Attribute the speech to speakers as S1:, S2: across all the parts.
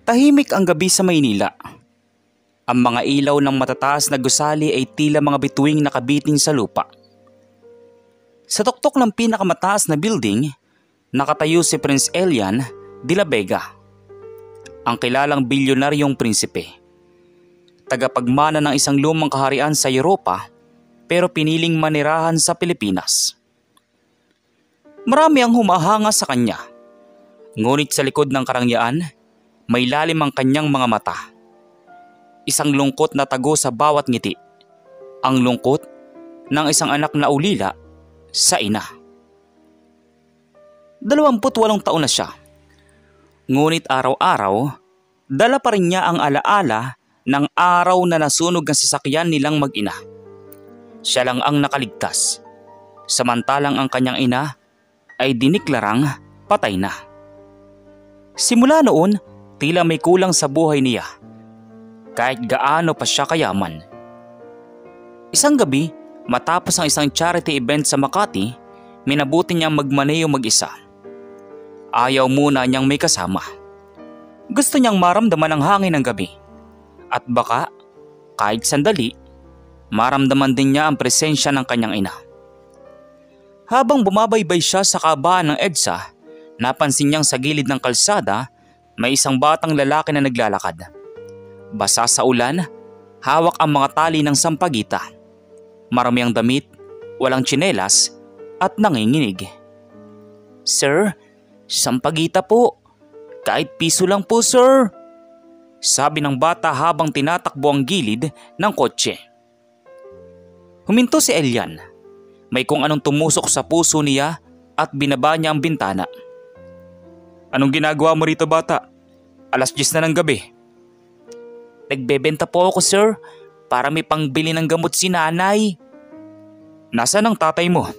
S1: Tahimik ang gabi sa Maynila. Ang mga ilaw ng matataas na gusali ay tila mga bituing nakabitin sa lupa. Sa tuktok ng pinakamataas na building, nakatayo si Prince Elian de la Vega, ang kilalang bilyonaryong prinsipe. Tagapagmana ng isang lumang kaharian sa Europa pero piniling manirahan sa Pilipinas. Marami ang humahanga sa kanya, ngunit sa likod ng karangyaan, may lalim ang kanyang mga mata. Isang lungkot na tago sa bawat ngiti. Ang lungkot ng isang anak na ulila sa ina. 28 taon na siya. Ngunit araw-araw, dala pa rin niya ang alaala ng araw na nasunog ang sasakyan nilang mag-ina. Siya lang ang nakaligtas. Samantalang ang kanyang ina ay diniklarang patay na. Simula noon, tila may kulang sa buhay niya, kahit gaano pa siya kayaman. Isang gabi, matapos ang isang charity event sa Makati, minabuti niyang magmaneho mag-isa. Ayaw muna niyang may kasama. Gusto niyang maramdaman ang hangin ng gabi. At baka, kahit sandali, maramdaman din niya ang presensya ng kanyang ina. Habang bumabaybay siya sa kahabaan ng EDSA, napansin niyang sa gilid ng kalsada may isang batang lalaki na naglalakad. Basa sa ulan, hawak ang mga tali ng sampagita. Marami ang damit, walang tsinelas at nanginginig. "Sir, sampagita po. Kahit piso lang po, sir," sabi ng bata habang tinatakbo ang gilid ng kotse. Huminto si Elian. May kung anong tumusok sa puso niya at binaba niya ang bintana. "Anong ginagawa mo rito, bata? 10:00 na ng gabi." "Nagbebenta po ako, sir, para may pangbili ng gamot si nanay." "Nasaan ang tatay mo?"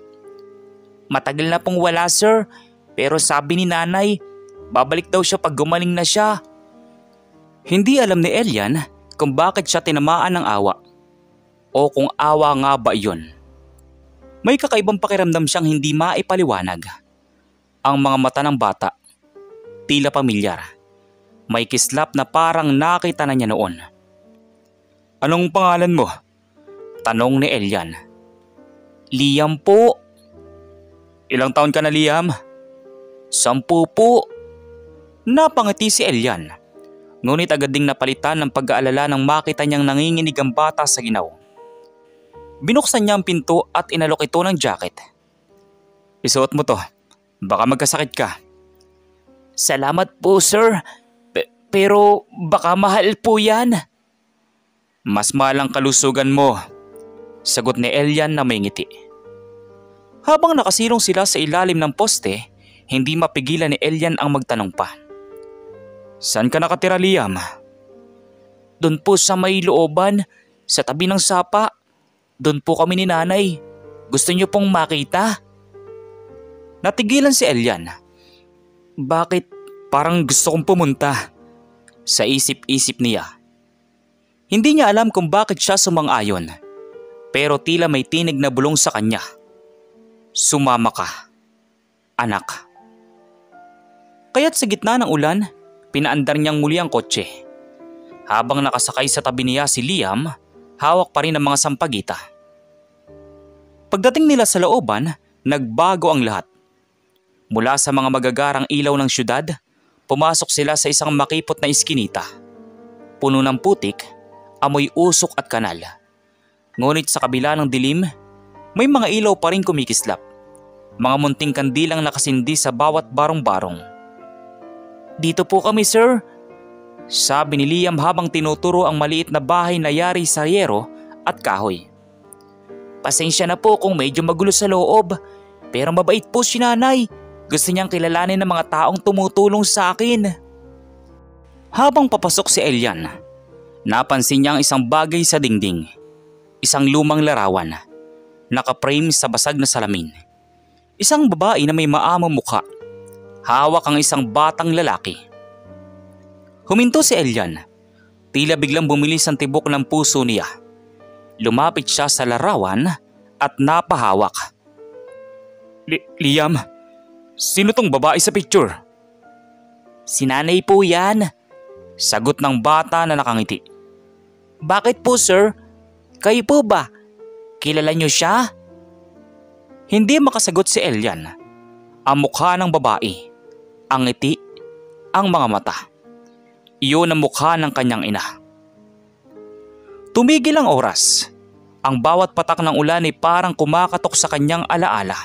S1: "Matagal na pong wala, sir, pero sabi ni nanay, babalik daw siya pag gumaling na siya." Hindi alam ni Elian kung bakit siya tinamaan ng awa o kung awa nga ba iyon. May kakaibang pakiramdam siyang hindi maipaliwanag. Ang mga mata ng bata, tila pamilyar. May kislap na parang nakita na niya noon. "Anong pangalan mo?" tanong ni Elian. "Liam po." "Ilang taon ka na, Liam?" 10 po." Napangiti si Elian. Ngunit agad ding napalitan ng pag-aalala nang makita niyang nanginginig ang bata sa ginaw. Binuksan niya ang pinto at inalok ito ng jacket. "Isuot mo to. Baka magkasakit ka." "Salamat po, sir. Pero baka mahal po yan." "Mas mahal ang kalusugan mo," sagot ni Elian na may ngiti. Habang nakasilong sila sa ilalim ng poste, hindi mapigilan ni Elian ang magtanong pa. "Saan ka nakatira, Liam?" "Doon po sa may looban, sa tabi ng sapa. Doon po kami ni nanay. Gusto niyo pong makita?" Natigilan si Elian. "Bakit parang gusto kong pumunta?" sa isip-isip niya. Hindi niya alam kung bakit siya sumang-ayon, pero tila may tinig na bulong sa kanya. "Sumama ka, anak." Kaya't sa gitna ng ulan, pinaandar niyang muli ang kotse. Habang nakasakay sa tabi niya si Liam, hawak pa rin ang mga sampagita. Pagdating nila sa looban, nagbago ang lahat. Mula sa mga magagarang ilaw ng syudad, pumasok sila sa isang makipot na iskinita. Puno ng putik, amoy usok at kanal. Ngunit sa kabila ng dilim, may mga ilaw pa rin kumikislap. Mga munting kandilang nakasindi sa bawat barong-barong. "Dito po kami, sir," sabi ni Liam habang tinuturo ang maliit na bahay na yari sa yero at kahoy. "Pasensya na po kung medyo magulo sa loob, pero mabait po si nanay. Gusto niyang kilalanin ng mga taong tumutulong sa akin." Habang papasok si Elian, napansin niya ang isang bagay sa dingding. Isang lumang larawan, nakaprame sa basag na salamin. Isang babae na may maamong mukha. Hawak ang isang batang lalaki. Huminto si Elian. Tila biglang bumilis ang tibok ng puso niya. Lumapit siya sa larawan at napahawak. Liam, sino tong babae sa picture?" "Si nanay po yan," Sagot ng bata na nakangiti. Bakit po sir? Kayo po ba? Kilala niyo siya? Hindi makasagot si Elian. Ang mukha ng babae, ang ngiti, ang mga mata. Iyon ang mukha ng kanyang ina. Tumigil ang oras. Ang bawat patak ng ulan ay parang kumakatok sa kanyang alaala.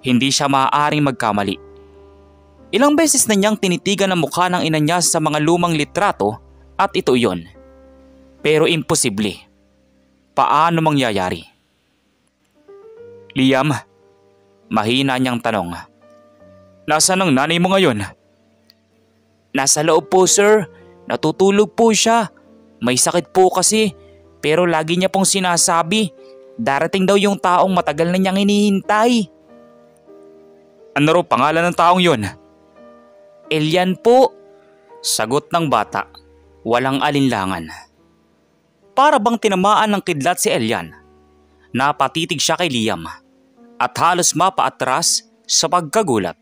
S1: Hindi siya maaaring magkamali. Ilang beses na niyang tinitigan ang mukha ng ina niya sa mga lumang litrato at ito iyon. Pero imposible. Paano mangyayari? Liam, mahina niyang tanong. Nasaan ang nanay mo ngayon? Nasa loob po sir. Natutulog po siya. May sakit po kasi. Pero lagi niya pong sinasabi, darating daw yung taong matagal na niyang hinihintay. Ano raw pangalan ng taong yon? Elian po. Sagot ng bata, walang alinlangan. Para bang tinamaan ng kidlat si Elian. Napatitig siya kay Liam at halos mapaatras sa pagkagulat.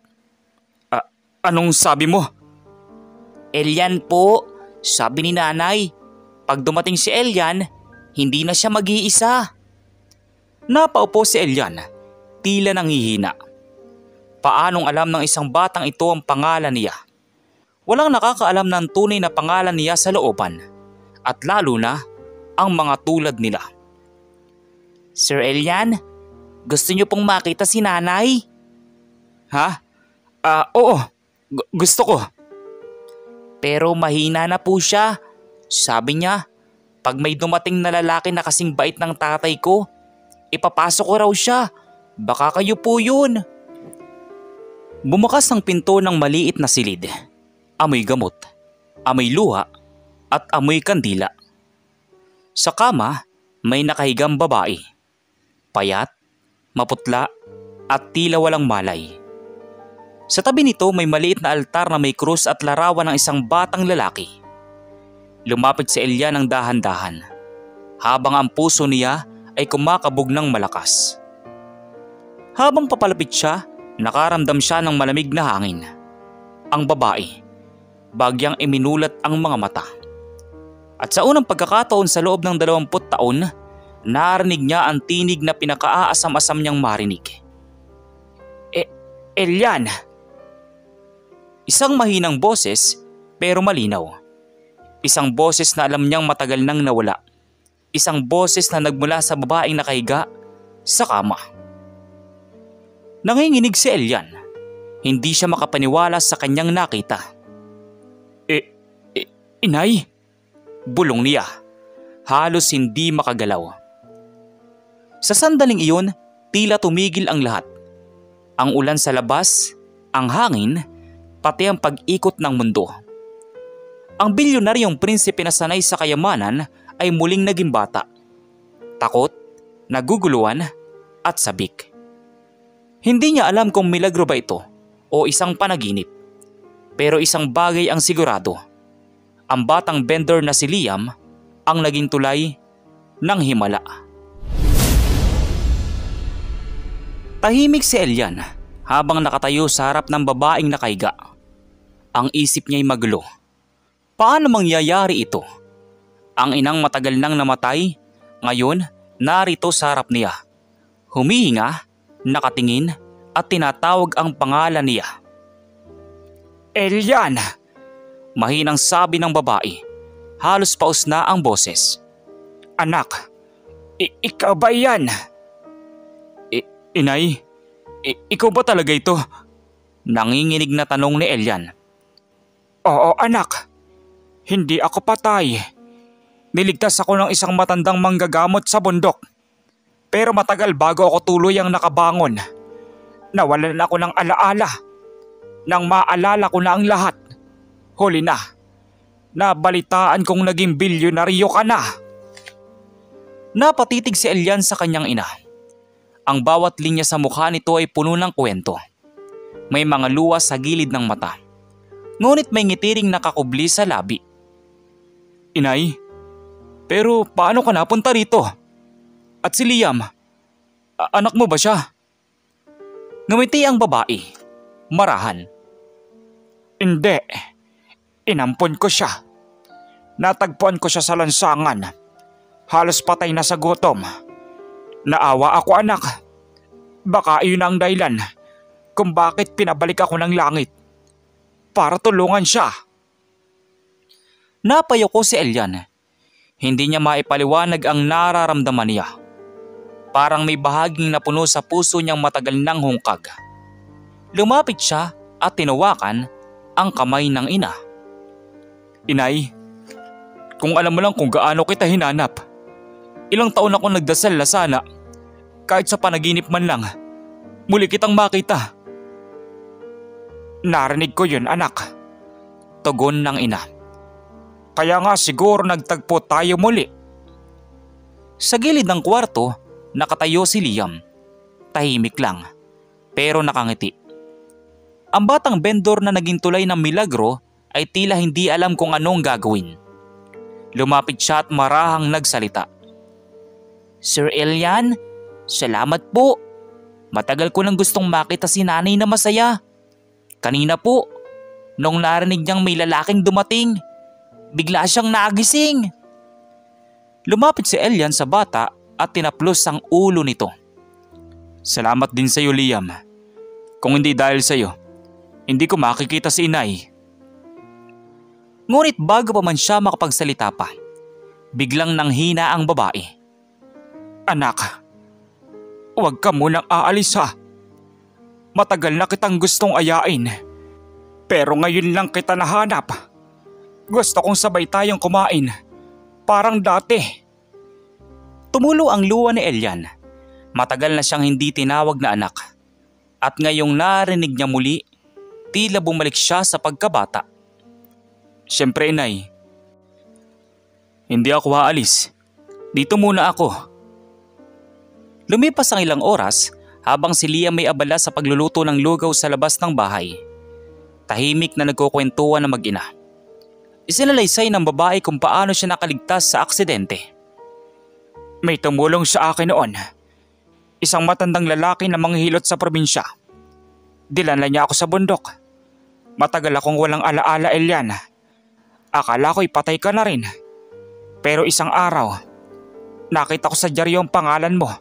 S1: Anong sabi mo? Elian po, sabi ni nanay. Pag dumating si Elian, hindi na siya mag-iisa. Napaupo si Elian, tila nanghihina. Paanong alam ng isang batang ito ang pangalan niya? Walang nakakaalam ng tunay na pangalan niya sa looban, at lalo na ang mga tulad nila. Sir Elian, gusto niyo pong makita si nanay? Ha? Oo, gusto ko. Pero mahina na po siya. Sabi niya, pag may dumating na lalaki na kasing bait ng tatay ko, ipapasok ko raw siya. Baka kayo po yun. Bumukas ang pinto ng maliit na silid. Amoy gamot, amoy luha, at amoy kandila. Sa kama, may nakahigang babae. Payat, maputla, at tila walang malay. Sa tabi nito may maliit na altar na may krus at larawan ng isang batang lalaki. Lumapit si Elian ng dahan-dahan, habang ang puso niya ay kumakabog ng malakas. Habang papalapit siya, nakaramdam siya ng malamig na hangin. Ang babae, bagyang iminulat ang mga mata. At sa unang pagkakataon sa loob ng 20 taon, narinig niya ang tinig na pinakaaasam-asam niyang marinig. Elian! Isang mahinang boses pero malinaw. Isang boses na alam niyang matagal nang nawala. Isang boses na nagmula sa babaeng nakahiga sa kama. Nanginginig si Elian. Hindi siya makapaniwala sa kanyang nakita. Inay? Bulong niya. Halos hindi makagalaw. Sa sandaling iyon, tila tumigil ang lahat. Ang ulan sa labas, ang hangin, pati ang pag-ikot ng mundo. Ang bilyonaryong prinsipe na sanay sa kayamanan ay muling naging bata. Takot, naguguluhan, at sabik. Hindi niya alam kung milagro ba ito o isang panaginip. Pero isang bagay ang sigurado. Ang batang vendor na si Liam ang naging tulay ng himala. Tahimik si Elian habang nakatayo sa harap ng babaeng nakahiga. Ang isip niya'y magulo. Paano mangyayari ito? Ang inang matagal nang namatay, ngayon narito sa harap niya. Humihinga, nakatingin at tinatawag ang pangalan niya. Elian! Mahinang sabi ng babae. Halos paus na ang boses. Anak, ikaw ba yan? Inay, ikaw ba talaga ito? Nanginginig na tanong ni Elian. Oo anak, hindi ako patay. Niligtas ako ng isang matandang manggagamot sa bundok. Pero matagal bago ako tuluyang nakabangon. Nawalan ako ng alaala. Nang maalala ko na ang lahat, huli na. Nabalitaan kong naging bilyonaryo ka na. Napatitig si Elian sa kanyang ina. Ang bawat linya sa mukha nito ay puno ng kwento. May mga luha sa gilid ng mata. Ngunit may ngitiring nakakubli sa labi. Inay, pero paano ka napunta rito? At si Liam, anak mo ba siya? Ngumiti ang babae, marahan. Hindi.
S2: Inampon ko siya. Natagpuan ko siya sa lansangan. Halos patay na sa gutom. Naawa ako, anak. Baka iyon ang dahilan kung bakit pinabalik ako ng langit. Para tulungan siya.
S1: Napayoko si Elian. Hindi niya maipaliwanag ang nararamdaman niya. Parang may bahaging napuno sa puso niyang matagal nang hungkag. Lumapit siya at tinawakan ang kamay ng ina.
S2: Inay, kung alam mo lang kung gaano kita hinanap. Ilang taon akong nagdasal na sana, kahit sa panaginip man lang, muli kitang makita. Narinig ko yun, anak.
S1: Tugon ng ina.
S2: Kaya nga siguro nagtagpo tayo muli.
S1: Sa gilid ng kwarto, nakatayo si Liam. Tahimik lang, pero nakangiti. Ang batang vendor na naging tulay ng milagro ay tila hindi alam kung anong gagawin. Lumapit siya at marahang nagsalita. Sir Elian, salamat po. Matagal ko nang gustong makita si nanay na masaya. Kanina po, nung narinig niyang may lalaking dumating, bigla siyang nagising. Lumapit si Elian sa bata at tinaplos ang ulo nito.
S2: Salamat din sa iyo, Liam. Kung hindi dahil sa iyo, hindi ko makikita si inay.
S1: Ngunit bago pa man siya makapagsalita pa, biglang nanghina ang babae.
S2: Anak, huwag ka munang aalis ha. Matagal na kitang gustong ayain, pero ngayon lang kita nahanap. Gusto kong sabay tayong kumain, parang dati.
S1: Tumulo ang luha ni Elian. Matagal na siyang hindi tinawag na anak. At ngayong narinig niya muli, tila bumalik siya sa pagkabata.
S2: Siyempre, inay. Hindi ako aalis. Dito muna ako.
S1: Lumipas ang ilang oras habang si Liam may abala sa pagluluto ng lugaw sa labas ng bahay. Tahimik na nagkukwentuhan ng mag-ina. Isinalaysay ng babae kung paano siya nakaligtas sa aksidente.
S2: May tumulong sa akin noon. Isang matandang lalaki na manghihilot sa probinsya. Dinala niya ako sa bundok. Matagal akong walang alaala, Elian. Akala ko'y patay ka na rin. Pero isang araw, nakita ko sa dyaryo ang pangalan mo.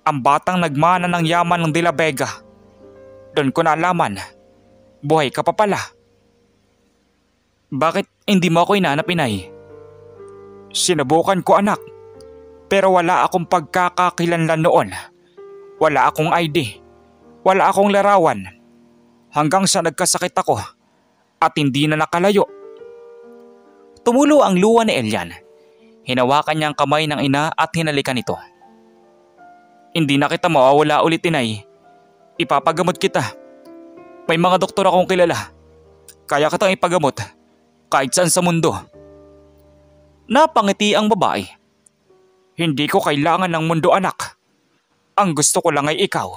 S2: Ang batang nagmana ng yaman ng De La Vega. Doon ko nalaman, buhay ka pa pala.
S1: Bakit hindi mo ako hinanap, inay?
S2: Sinubukan ko, anak. Pero wala akong pagkakakilanlan noon. Wala akong ID. Wala akong larawan. Hanggang sa nagkasakit ako at hindi na nakalayo.
S1: Tumulo ang luha ni Elian. Hinawakan niya ang kamay ng ina at hinalikan ito.
S2: Hindi na kita mawawala ulit, inay. Ipapagamot kita. May mga doktor akong kilala. Kaya kitang ipagamot kahit saan sa mundo.
S1: Napangiti ang babae.
S2: Hindi ko kailangan ng mundo, anak. Ang gusto ko lang ay ikaw.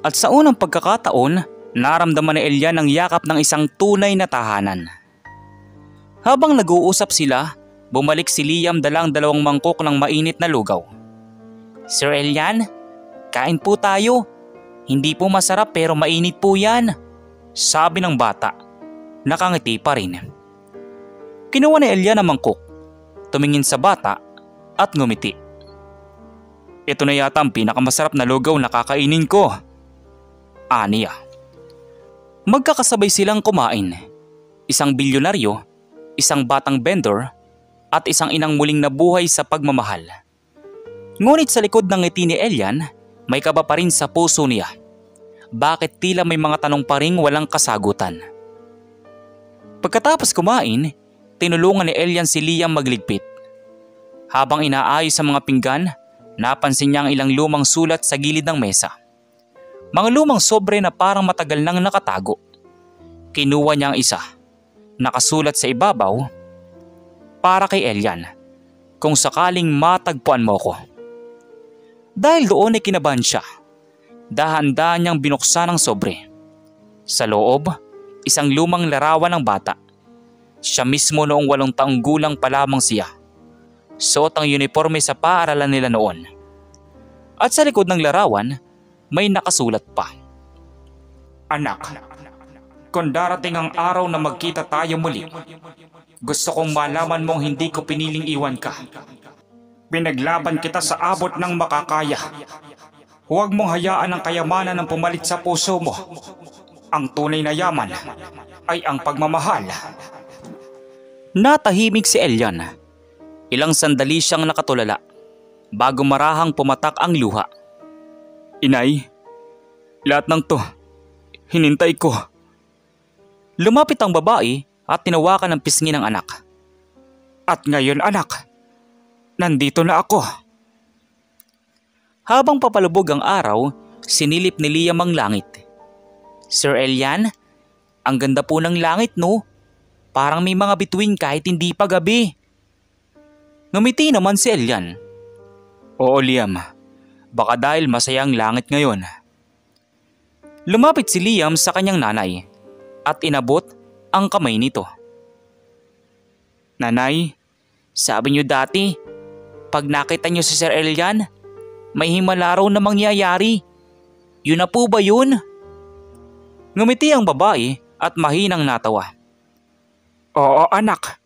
S1: At sa unang pagkakataon, naramdaman ni Elian ang yakap ng isang tunay na tahanan. Habang nag-uusap sila, bumalik si Liam dalang 2 mangkok ng mainit na lugaw. Sir Elian, kain po tayo. Hindi po masarap pero mainit po yan, sabi ng bata. Nakangiti pa rin. Kinuha ni Elian ang mangkok, tumingin sa bata at ngumiti.
S2: Ito na yata ang pinakamasarap na lugaw na kakainin ko, aniya.
S1: Magkakasabay silang kumain. Isang bilyonaryo, isang batang vendor, at isang inang muling nabuhay sa pagmamahal. Ngunit sa likod ng ngiti ni Elian, may kaba pa rin sa puso niya. Bakit tila may mga tanong pa ring walang kasagutan? Pagkatapos kumain, tinulungan ni Elian si Liam magligpit. Habang inaayos ang mga pinggan, napansin niya ang ilang lumang sulat sa gilid ng mesa. Mga lumang sobre na parang matagal nang nakatago. Kinuha niya ang isa. Nakasulat sa ibabaw, para kay Elian, kung sakaling matagpuan mo ko. Dahil doon ay kinabahan siya. Dahan-dahan niyang binuksan ang sobre. Sa loob, isang lumang larawan ng bata. Siya mismo noong 8 taong gulang pa lamang siya. Suot ang uniforme sa paaralan nila noon. At sa likod ng larawan, may nakasulat pa.
S2: Anak, kung darating ang araw na magkita tayo muli, gusto kong malaman mong hindi ko piniling iwan ka. Pinaglaban kita sa abot ng makakaya. Huwag mong hayaan ang kayamanan ng pumalit sa puso mo. Ang tunay na yaman ay ang pagmamahal.
S1: Natahimik si Elian. Ilang sandali siyang nakatulala bago marahang pumatak ang luha.
S2: Inay, lahat ng to, hinintay ko.
S1: Lumapit ang babae at tinawakan ang pisngi ng anak.
S2: At ngayon anak, nandito na ako.
S1: Habang papalubog ang araw, sinilip ni Liam ang langit. Sir Elian, ang ganda po ng langit no? Parang may mga bituin kahit hindi pa gabi. Ngumiti naman si Elian.
S2: Oo Liam, baka dahil masaya ang langit ngayon.
S1: Lumapit si Liam sa kanyang nanay at inabot ang kamay nito.
S2: Nanay,
S1: sabi niyo dati, pag nakita niyo si Sir Elian, may himala raw na mangyayari. Yun na po ba yun? Ngumiti ang babae at mahinang natawa.
S2: Oo anak,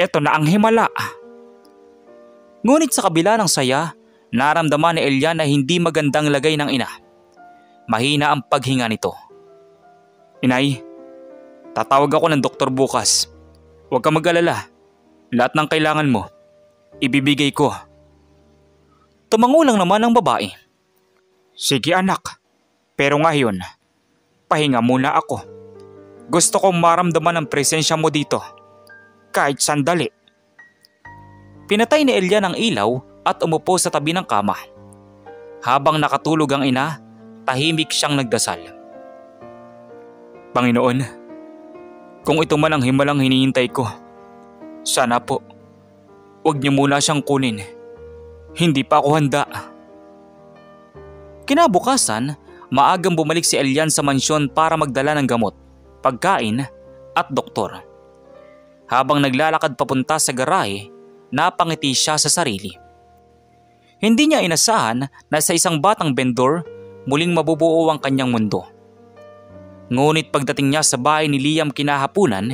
S2: eto na ang himala.
S1: Ngunit sa kabila ng saya, naramdaman ni Elian na hindi magandang lagay ng ina. Mahina ang paghinga nito.
S2: Inay, tatawag ako ng doktor bukas. Huwag ka mag-alala. Lahat ng kailangan mo, ibibigay ko.
S1: Tumangulang naman ang babae.
S2: Sige anak, pero ngayon, pahinga muna ako. Gusto kong maramdaman ang presensya mo dito, kahit sandali.
S1: Pinatay ni Elian ang ilaw at umupo sa tabi ng kama. Habang nakatulog ang ina, tahimik siyang nagdasal.
S2: Panginoon, kung ito man ang himalang hinihintay ko, sana po, huwag niyo muna siyang kunin. Hindi pa ako handa.
S1: Kinabukasan, maagang bumalik si Elian sa mansyon para magdala ng gamot, pagkain at doktor. Habang naglalakad papunta sa garahe, napangiti siya sa sarili. Hindi niya inasahan na sa isang batang vendor, muling mabubuo ang kanyang mundo. Ngunit pagdating niya sa bahay ni Liam kinahapunan,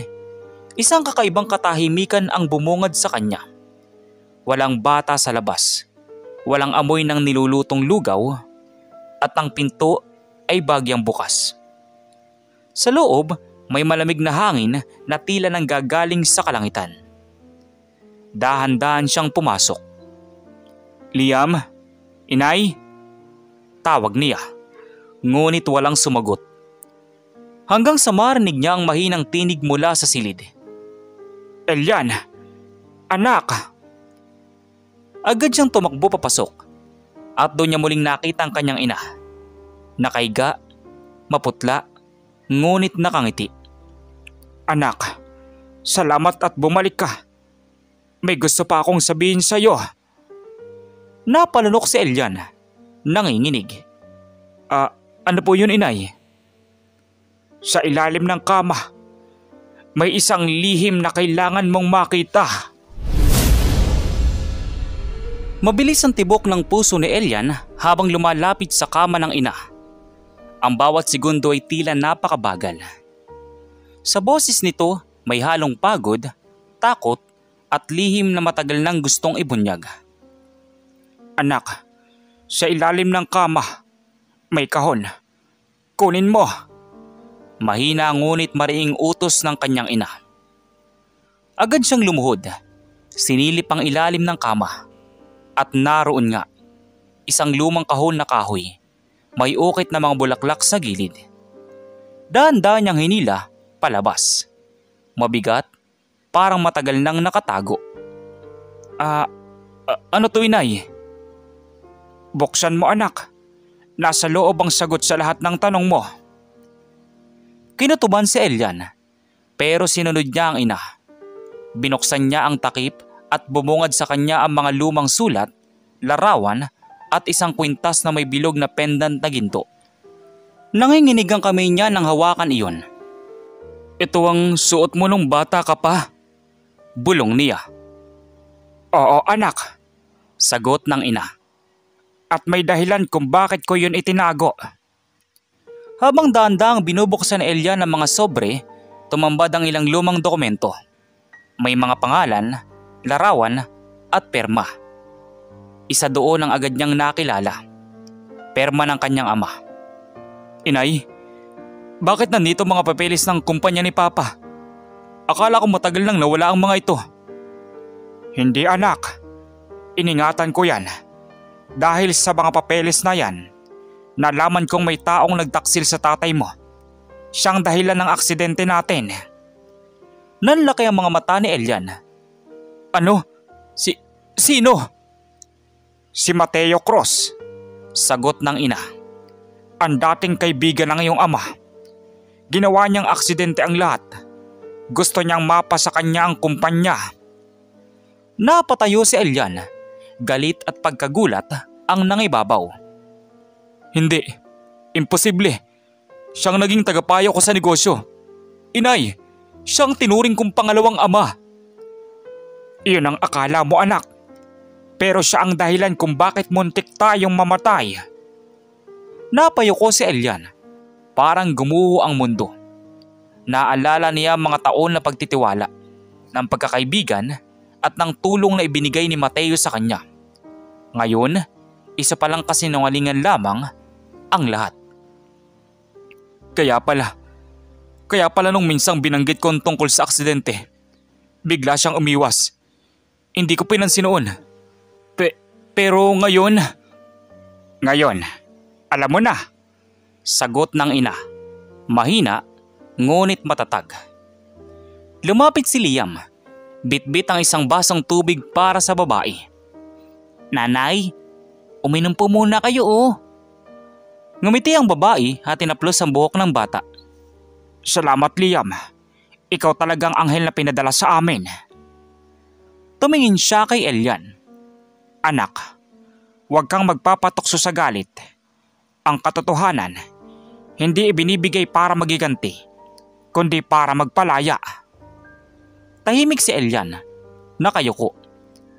S1: isang kakaibang katahimikan ang bumungad sa kanya. Walang bata sa labas, walang amoy ng nilulutong lugaw, at ang pinto ay bagyang bukas. Sa loob, may malamig na hangin na tila nang gagaling sa kalangitan. Dahan-dahan siyang pumasok.
S2: Liam, inay,
S1: tawag niya, ngunit walang sumagot. Hanggang sa marinig niya ang mahinang tinig mula sa silid.
S2: Elian, anak!
S1: Agad siyang tumakbo papasok at doon niya muling nakita ang kanyang ina. Nakaiga, maputla, ngunit nakangiti.
S2: Anak, salamat at bumalik ka. May gusto pa akong sabihin sa iyo.
S1: Napalunok si Elian, nanginginig.
S2: Ano po yun inay? Sa ilalim ng kama, may isang lihim na kailangan mong makita.
S1: Mabilis ang tibok ng puso ni Elian habang lumalapit sa kama ng ina. Ang bawat segundo ay tila napakabagal. Sa boses nito may halong pagod, takot at lihim na matagal nang gustong ibunyag.
S2: Anak, sa ilalim ng kama, may kahon. Kunin mo.
S1: Mahina ngunit mariing utos ng kanyang ina. Agad siyang lumuhod, sinilip ang ilalim ng kama. At naroon nga, isang lumang kahon na kahoy, may ukit na mga bulaklak sa gilid. Dahan-dahan niyang hinila palabas. Mabigat, parang matagal nang nakatago.
S2: Ano to inay? Buksan mo anak, nasa loob ang sagot sa lahat ng tanong mo.
S1: Kinutuban si Elian, pero sinunod niya ang ina. Binuksan niya ang takip at bumungad sa kanya ang mga lumang sulat, larawan at isang kwintas na may bilog na pendant na ginto. Nanginginig ang kamay niya nang hawakan iyon.
S2: Ito ang suot mo nung bata ka pa?
S1: Bulong niya.
S2: Oo anak,
S1: sagot ng ina.
S2: At may dahilan kung bakit ko yun itinago.
S1: Habang dahan-dahang binubuksan ni Elian ang mga sobre, tumambad ang ilang lumang dokumento. May mga pangalan, larawan at perma. Isa doon ang agad niyang nakilala. Perma ng kanyang ama. Inay, bakit nandito mga papeles ng kumpanya ni Papa? Akala ko matagal nang nawala ang mga ito.
S2: Hindi anak, iningatan ko yan. Dahil sa mga papeles na yan, nalaman kong may taong nagtaksil sa tatay mo. Siyang dahilan ng aksidente natin.
S1: Nanlaki ang mga mata ni Elian. Ano? Sino?
S2: Si Mateo Cruz.
S1: Sagot ng ina.
S2: Ang dating kaibigan ng iyong ama. Ginawa niyang aksidente ang lahat. Gusto niyang mapa sa kanya ang kumpanya.
S1: Napatayo si Elian. Galit at pagkagulat ang nangibabaw.
S2: Hindi. Imposible. Siyang naging tagapayo ko sa negosyo. Inay, siyang tinuring kong pangalawang ama. Iyon ang akala mo anak. Pero siya ang dahilan kung bakit muntik tayong mamatay.
S1: Napayuko si Elian. Parang gumuho ang mundo. Naalala niya mga taon na pagtitiwala, ng pagkakaibigan at ng tulong na ibinigay ni Mateo sa kanya. Ngayon, isa palang kasinungalingan lamang ang lahat.
S2: Kaya pala nung minsang binanggit ko tungkol sa aksidente, bigla siyang umiwas. Hindi ko pinansin noon. Pero ngayon... Ngayon, alam mo na.
S1: Sagot ng ina. Mahina, ngunit matatag. Lumapit si Liam. Bitbit ang isang basong tubig para sa babae. Nanay, uminom po muna kayo oh. Ngumiti ang babae at tinaplos ang buhok ng bata.
S2: Salamat Liam. Ikaw talagang anghel na pinadala sa amin.
S1: Tumingin siya kay Elian.
S2: Anak, huwag kang magpapatukso sa galit. Ang katotohanan, hindi ibinibigay para magiganti, kundi para magpalaya.
S1: Tahimik si Elian. Nakayuko.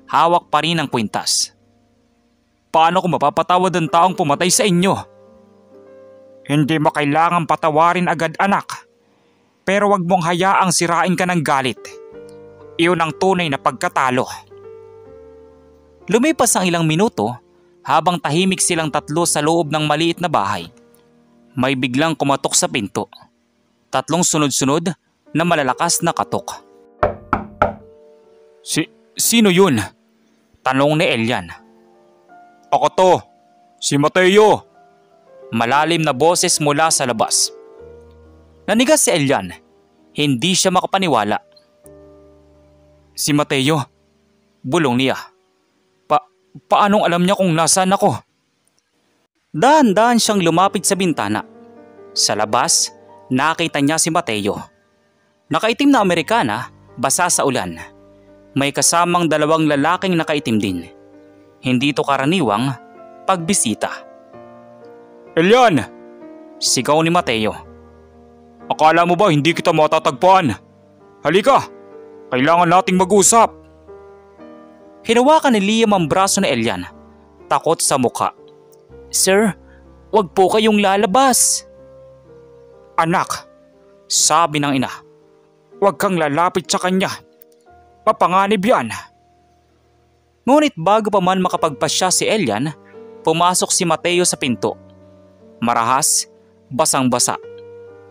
S1: Hawak pa rin ang kwintas.
S2: Paano ko mapapatawad ang taong pumatay sa inyo? Hindi mo kailangang patawarin agad anak. Pero wag mong hayaang sirain ka ng galit. Iyon ang tunay na pagkatalo.
S1: Lumipas ang ilang minuto habang tahimik silang tatlo sa loob ng maliit na bahay. May biglang kumatok sa pinto. 3 sunod-sunod na malalakas na katok.
S2: Sino yun?
S1: Tanong ni Elian.
S2: Ako to, si Mateo.
S1: Malalim na boses mula sa labas. Nanigas si Elian. Hindi siya makapaniwala.
S2: Si Mateo?
S1: Bulong niya.
S2: Paanong alam niya kung nasaan ako?
S1: Dahan-dahan siyang lumapit sa bintana. Sa labas, nakita niya si Mateo. Nakaitim na Amerikana, basa sa ulan. May kasamang 2 lalaking nakaitim din. Hindi ito karaniwang pagbisita.
S2: Elian!
S1: Sigaw ni Mateo.
S2: Akala mo ba hindi kita matatagpuan? Halika! Kailangan nating mag-usap.
S1: Hinawakan ni Liam ang braso ni Elian. Takot sa mukha. Sir, wag po kayong lalabas.
S2: Anak, sabi ng ina, huwag kang lalapit sa kanya. Papanganib yan.
S1: Ngunit bago pa man makapagpasya si Elian, pumasok si Mateo sa pinto. Marahas, basang-basa,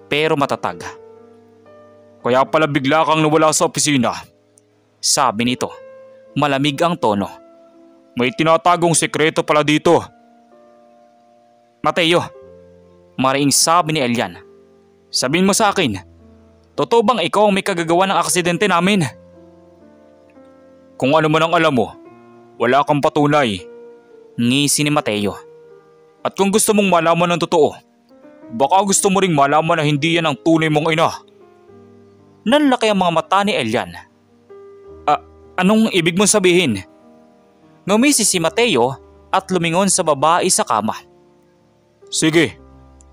S1: pero matatag.
S2: Kaya pala bigla kang nawala sa opisina.
S1: Sabi nito, malamig ang tono.
S2: May tinatagong sekreto pala dito.
S1: Mateo, mariing sabi ni Elian.
S2: Sabihin mo sa akin, totoo bang ikaw ang may kagagawa ng aksidente namin? Kung ano man ang alam mo, wala kang patunay.
S1: Ngisi ni Mateo.
S2: At kung gusto mong malaman ng totoo, baka gusto mo ring malaman na hindi yan ang tunay mong ina.
S1: Nanlaki ang mga mata ni Elian.
S2: Anong ibig mong sabihin?
S1: Ngumisi si Mateo at lumingon sa babae sa kama.
S2: Sige,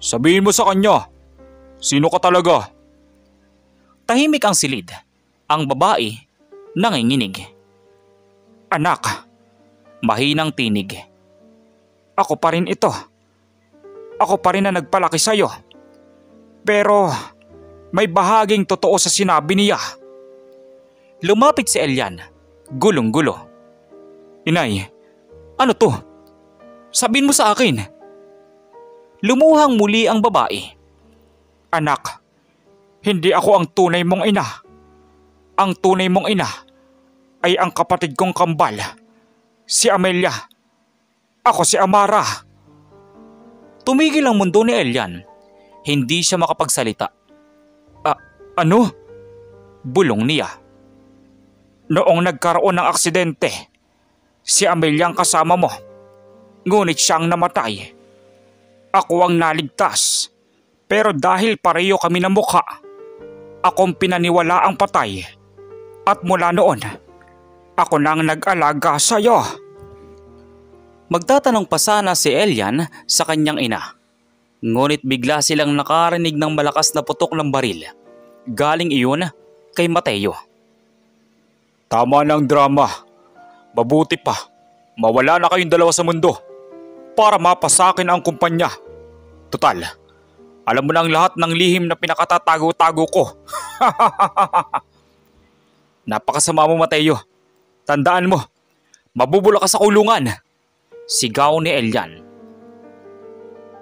S2: sabihin mo sa kanya. Sino ka talaga?
S1: Tahimik ang silid. Ang babae nanginginig.
S2: Anak,
S1: mahinang tinig.
S2: Ako pa rin ito. Ako pa rin na nagpalaki sa'yo. Pero may bahaging totoo sa sinabi niya.
S1: Lumapit si Elian, gulong-gulo.
S2: Inay, ano to? Sabihin mo sa akin.
S1: Lumuhang muli ang babae.
S2: Anak, hindi ako ang tunay mong ina. Ang tunay mong ina ay ang kapatid kong kambal, si Amelia. Ako si Amara.
S1: Tumigil ang mundo ni Elian. Hindi siya makapagsalita.
S2: Ano?
S1: Bulong niya.
S2: Noong nagkaroon ng aksidente, si Amelia ang kasama mo. Ngunit siyang namatay. Ako ang naligtas. Pero dahil pareho kami ng mukha, akong pinaniwala ang patay. At mula noon, ako nang nag-alaga sa iyo.
S1: Magtatanong pa sana si Elian sa kanyang ina. Ngunit bigla silang nakarinig ng malakas na putok ng baril. Galing iyon kay Mateo.
S2: Tama ng drama. Mabuti pa, mawala na kayong dalawa sa mundo para mapasakin ang kumpanya. Total, alam mo na ang lahat ng lihim na pinakatatago-tago ko. Napakasama mo, Mateo. Tandaan mo, mabubulok ka sa kulungan.
S1: Sigaw ni Elian.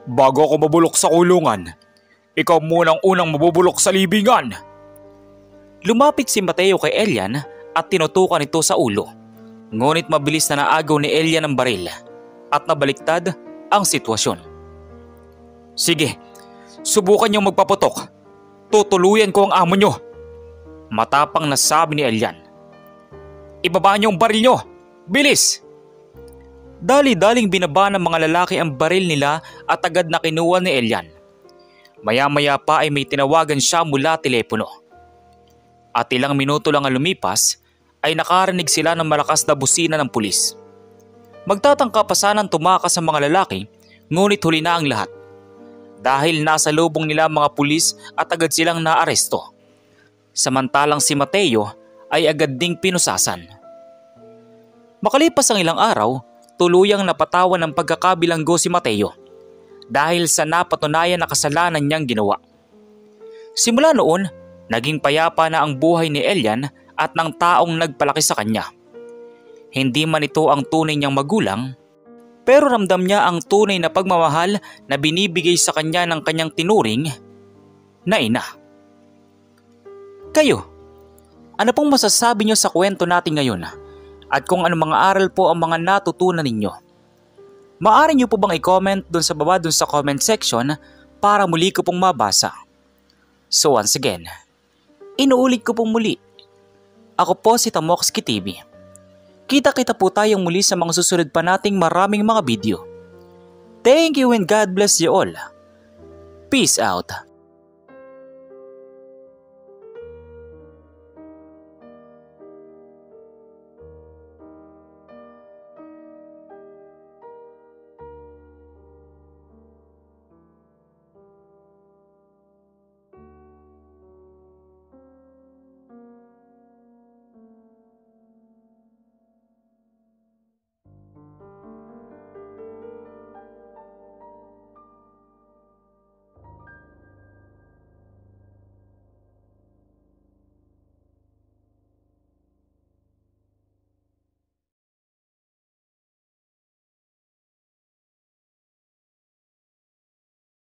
S2: Bago ako mabulok sa kulungan, ikaw munang unang mabubulok sa libingan.
S1: Lumapit si Mateo kay Elian at tinutukan ito sa ulo. Ngunit mabilis na naagaw ni Elian ang baril at nabaliktad ang sitwasyon.
S2: Sige, subukan niyong magpaputok. Tutuluyan ko ang amo niyo.
S1: Matapang na sabi ni Elian.
S2: Ibaba niyo ang baril niyo. Bilis!
S1: Dali-daling binaba ng mga lalaki ang baril nila at agad na kinuha ni Elian. Maya-maya pa ay may tinawagan siya mula telepono. At ilang minuto lang ang lumipas ay nakarinig sila ng malakas na busina ng pulis. Magtatangka pa sanang tumakas ang mga lalaki, ngunit huli na ang lahat. Dahil nasa lubong nila ang mga pulis at agad silang naaresto. Samantalang si Mateo ay agad ding pinusasan. Makalipas ang ilang araw, tuluyang napatawan ng pagkakabilanggo si Mateo dahil sa napatunayan na kasalanan niyang ginawa. Simula noon, naging payapa na ang buhay ni Elian at ng taong nagpalaki sa kanya. Hindi man ito ang tunay niyang magulang, pero ramdam niya ang tunay na pagmamahal na binibigay sa kanya ng kanyang tinuring na ina. Kayo, ano pong masasabi niyo sa kwento natin ngayon? At kung ano mga aral po ang mga natutunan ninyo? Maaari niyo po bang i-comment dun sa baba dun sa comment section para muli ko pong mabasa? So once again, inuulit ko pong muli. Ako po si Tamoxki TV. Kita-kita po tayong muli sa mga susunod pa nating maraming mga video. Thank you and God bless you all. Peace out.